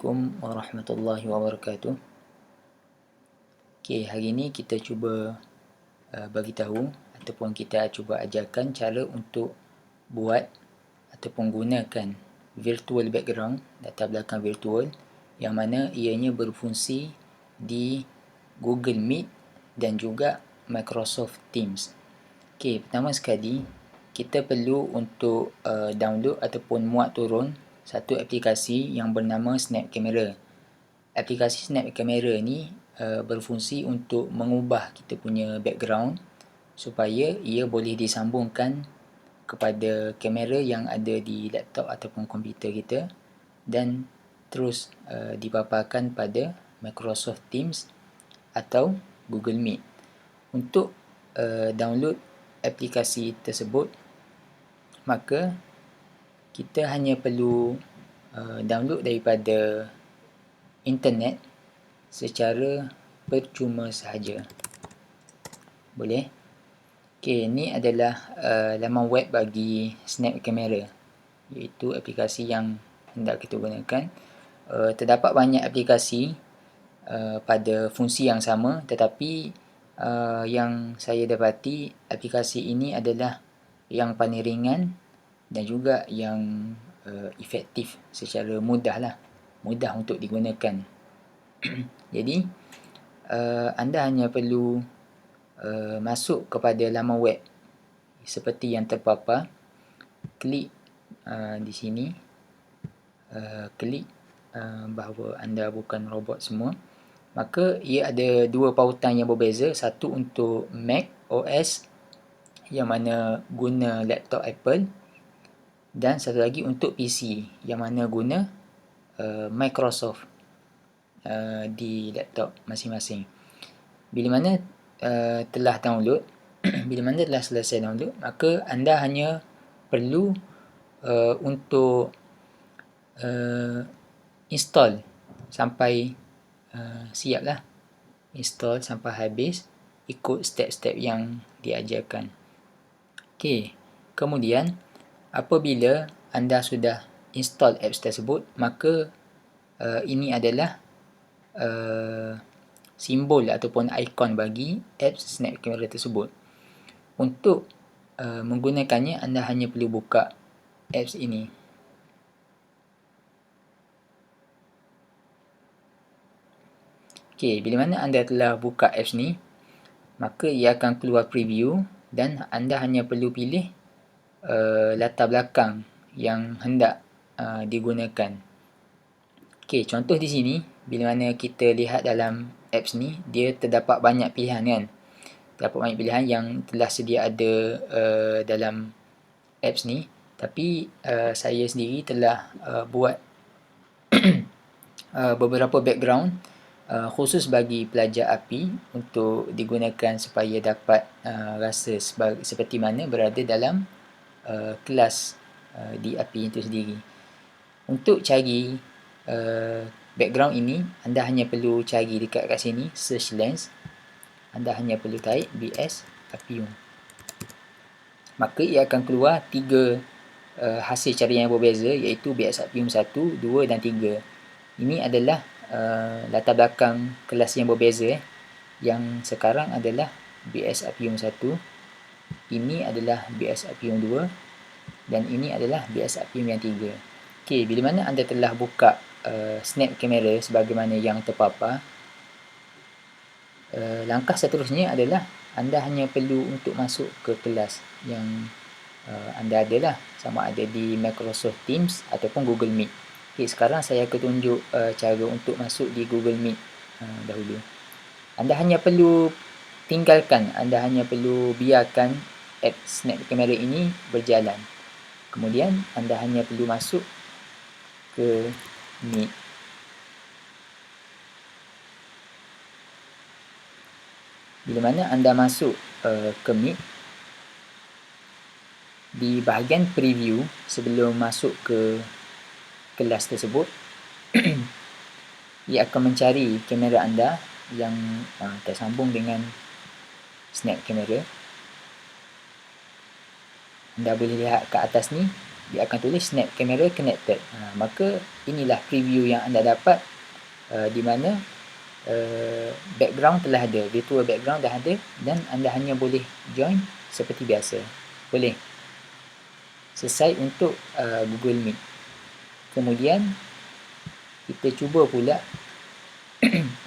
Assalamualaikum warahmatullahi wabarakatuh. Okey, hari ni kita cuba bagi tahu ataupun kita cuba ajarkan cara untuk buat ataupun gunakan virtual background, latar belakang virtual yang mana ianya berfungsi di Google Meet dan juga Microsoft Teams. Okey, pertama sekali kita perlu untuk download ataupun muat turun satu aplikasi yang bernama Snap Camera. Aplikasi Snap Camera ni berfungsi untuk mengubah kita punya background supaya ia boleh disambungkan kepada kamera yang ada di laptop ataupun komputer kita dan terus dipaparkan pada Microsoft Teams atau Google Meet. Untuk download aplikasi tersebut, maka kita hanya perlu download daripada internet secara percuma sahaja. Boleh? Okey, ini adalah laman web bagi Snap Camera, iaitu aplikasi yang hendak kita gunakan. Terdapat banyak aplikasi pada fungsi yang sama, tetapi yang saya dapati aplikasi ini adalah yang paling ringan dan juga yang efektif secara mudah untuk digunakan. Jadi anda hanya perlu masuk kepada laman web seperti yang terpapar, klik di sini, klik bahawa anda bukan robot semua. Maka ia ada dua pautan yang berbeza, satu untuk Mac OS yang mana guna laptop Apple dan satu lagi untuk PC yang mana guna Microsoft di laptop masing-masing. Bila mana telah download, bila mana telah selesai download, maka anda hanya perlu untuk install sampai siap lah. Install sampai habis, ikut step-step yang diajarkan. Okey, kemudian apabila anda sudah install apps tersebut, maka ini adalah simbol ataupun ikon bagi apps Snap Camera tersebut. Untuk menggunakannya, anda hanya perlu buka apps ini. Okey, bila mana anda telah buka apps ni, maka ia akan keluar preview dan anda hanya perlu pilih latar belakang yang hendak digunakan. Okey, contoh di sini, bila mana kita lihat dalam apps ni, dia terdapat banyak pilihan kan. Terdapat banyak pilihan yang telah sedia ada dalam apps ni. Tapi saya sendiri telah buat beberapa background khusus bagi pelajar API untuk digunakan supaya dapat rasa seperti mana berada dalam kelas di API itu sendiri. Untuk cari background ini, anda hanya perlu cari dekat sini, search lens. Anda hanya perlu type BS Appium. Maka ia akan keluar tiga hasil carian yang berbeza, iaitu BS Appium 1, 2 dan 3. Ini adalah latar belakang kelas yang berbeza. Yang sekarang adalah BS Appium 1, ini adalah BS Appium 2 dan ini adalah BS Appium yang 3. Okey, bila mana anda telah buka Snap Camera sebagaimana yang terpapar, langkah seterusnya adalah anda hanya perlu untuk masuk ke kelas yang anda ada lah, sama ada di Microsoft Teams ataupun Google Meet. Okay, sekarang saya akan tunjuk cara untuk masuk di Google Meet dahulu. Anda hanya perlu tinggalkan, anda hanya perlu biarkan app Snap Camera ini berjalan. Kemudian anda hanya perlu masuk ke Meet. Bila mana anda masuk ke Meet, di bahagian preview sebelum masuk ke kelas tersebut, ia akan mencari kamera anda yang tersambung dengan Snap Camera. Anda boleh lihat ke atas ni, dia akan tulis snap camera connected. Maka inilah preview yang anda dapat, di mana background telah ada, virtual background dah ada, dan anda hanya boleh join seperti biasa. Boleh. Selesai untuk Google Meet. Kemudian kita cuba pula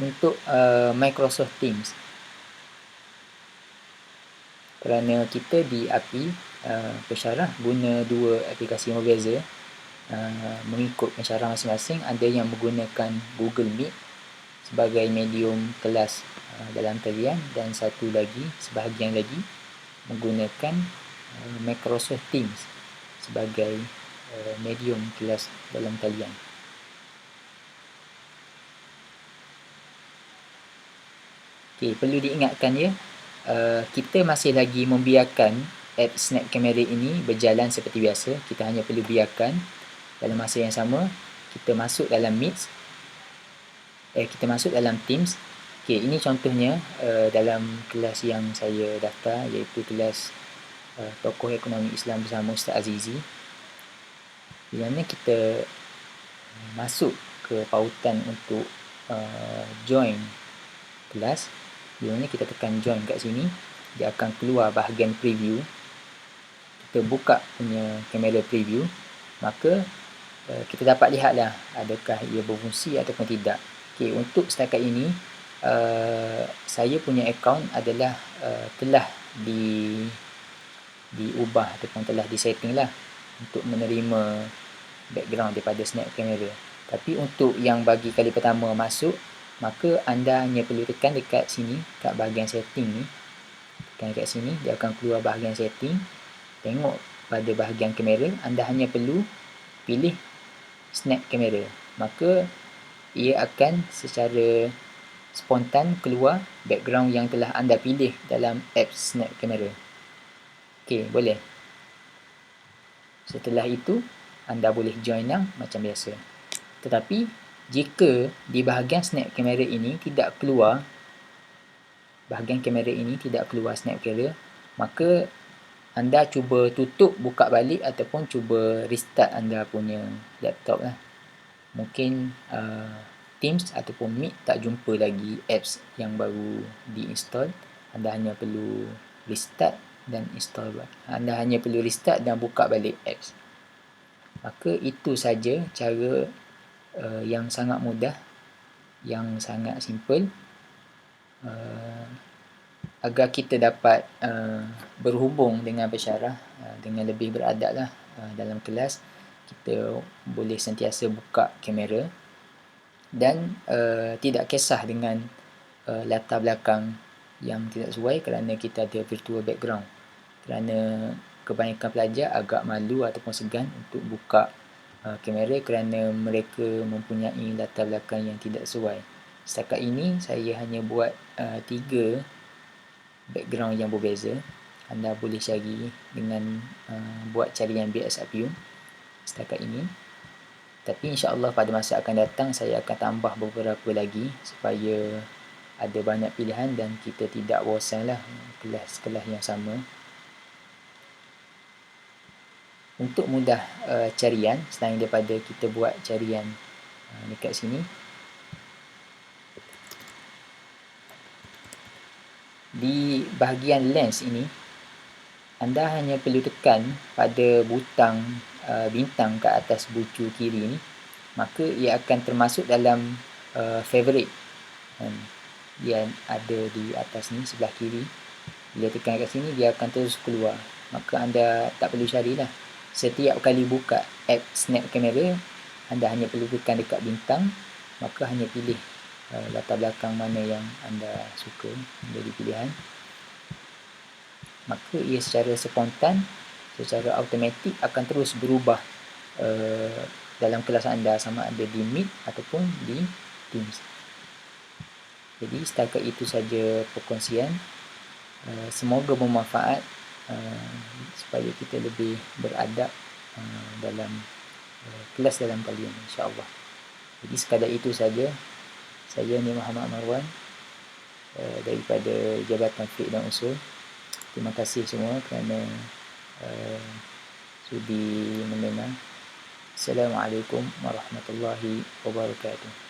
untuk Microsoft Teams. Kerana kita di API pensyarah guna dua aplikasi yang berbeza, mengikut pensyarah masing-masing. Ada yang menggunakan Google Meet sebagai medium kelas dalam talian, dan satu lagi, sebahagian lagi, menggunakan Microsoft Teams sebagai medium kelas dalam talian. Okay, perlu diingatkan ya, kita masih lagi membiarkan app Snap Camera ini berjalan seperti biasa. Kita hanya perlu biarkan dalam masa yang sama kita masuk dalam Meet, kita masuk dalam Teams. Okay, ini contohnya dalam kelas yang saya daftar, iaitu kelas Tokoh Ekonomi Islam bersama Ustaz Azizi, di mana kita masuk ke pautan untuk join kelas. Di mana kita tekan join kat sini, dia akan keluar bahagian preview. Kita buka punya kamera preview, maka kita dapat lihatlah adakah ia berfungsi ataupun tidak. Okay, untuk setakat ini saya punya akaun adalah telah diubah ataupun telah disetting lah untuk menerima background daripada Snap Camera. Tapi untuk yang bagi kali pertama masuk, maka anda hanya perlu tekan dekat sini, kat bahagian setting ni. Tekan dekat sini, dia akan keluar bahagian setting. Tengok pada bahagian kamera, anda hanya perlu pilih Snap Camera. Maka ia akan secara spontan keluar background yang telah anda pilih dalam app Snap Camera. Okey, boleh. Setelah itu, anda boleh join lah macam biasa. Tetapi, jika di bahagian Snap Camera ini tidak keluar, Snap Camera, maka anda cuba tutup, buka balik ataupun cuba restart anda punya laptop lah. Mungkin Teams ataupun Meet tak jumpa lagi apps yang baru diinstall. Anda hanya perlu restart dan buka balik apps. Maka itu saja cara yang sangat mudah, yang sangat simple, agar kita dapat berhubung dengan pensyarah dengan lebih beradab lah dalam kelas. Kita boleh sentiasa buka kamera dan tidak kisah dengan latar belakang yang tidak sesuai, kerana kita ada virtual background. Kerana kebanyakan pelajar agak malu ataupun segan untuk buka kamera kerana mereka mempunyai latar belakang yang tidak sesuai. Setakat ini saya hanya buat 3 background yang berbeza. Anda boleh cari dengan buat carian BS Appium setakat ini. Tapi insya-Allah pada masa akan datang saya akan tambah beberapa lagi supaya ada banyak pilihan dan kita tidak bosanlah kelas-kelas yang sama. Untuk mudah carian, selain daripada kita buat carian dekat sini, di bahagian lens ini, anda hanya perlu tekan pada butang bintang ke atas bucu kiri ni, maka ia akan termasuk dalam favorite. Dia ada di atas ni sebelah kiri. Bila tekan kat sini, dia akan terus keluar. Maka anda tak perlu carilah. Setiap kali buka app Snap Camera, anda hanya perlu tekan dekat bintang, maka hanya pilih latar belakang mana yang anda suka menjadi pilihan. Maka ia secara spontan, secara automatik akan terus berubah dalam kelas anda, sama ada di Meet ataupun di Teams. Jadi setakat itu saja perkongsian. Semoga bermanfaat supaya kita lebih beradab dalam kelas dalam talian, insya-Allah. Jadi sekadar itu saja. Saya ni Muhammad Marwan daripada Jabatan Fiqh dan Usul. Terima kasih semua kerana sudi mendengar. Assalamualaikum warahmatullahi wabarakatuh.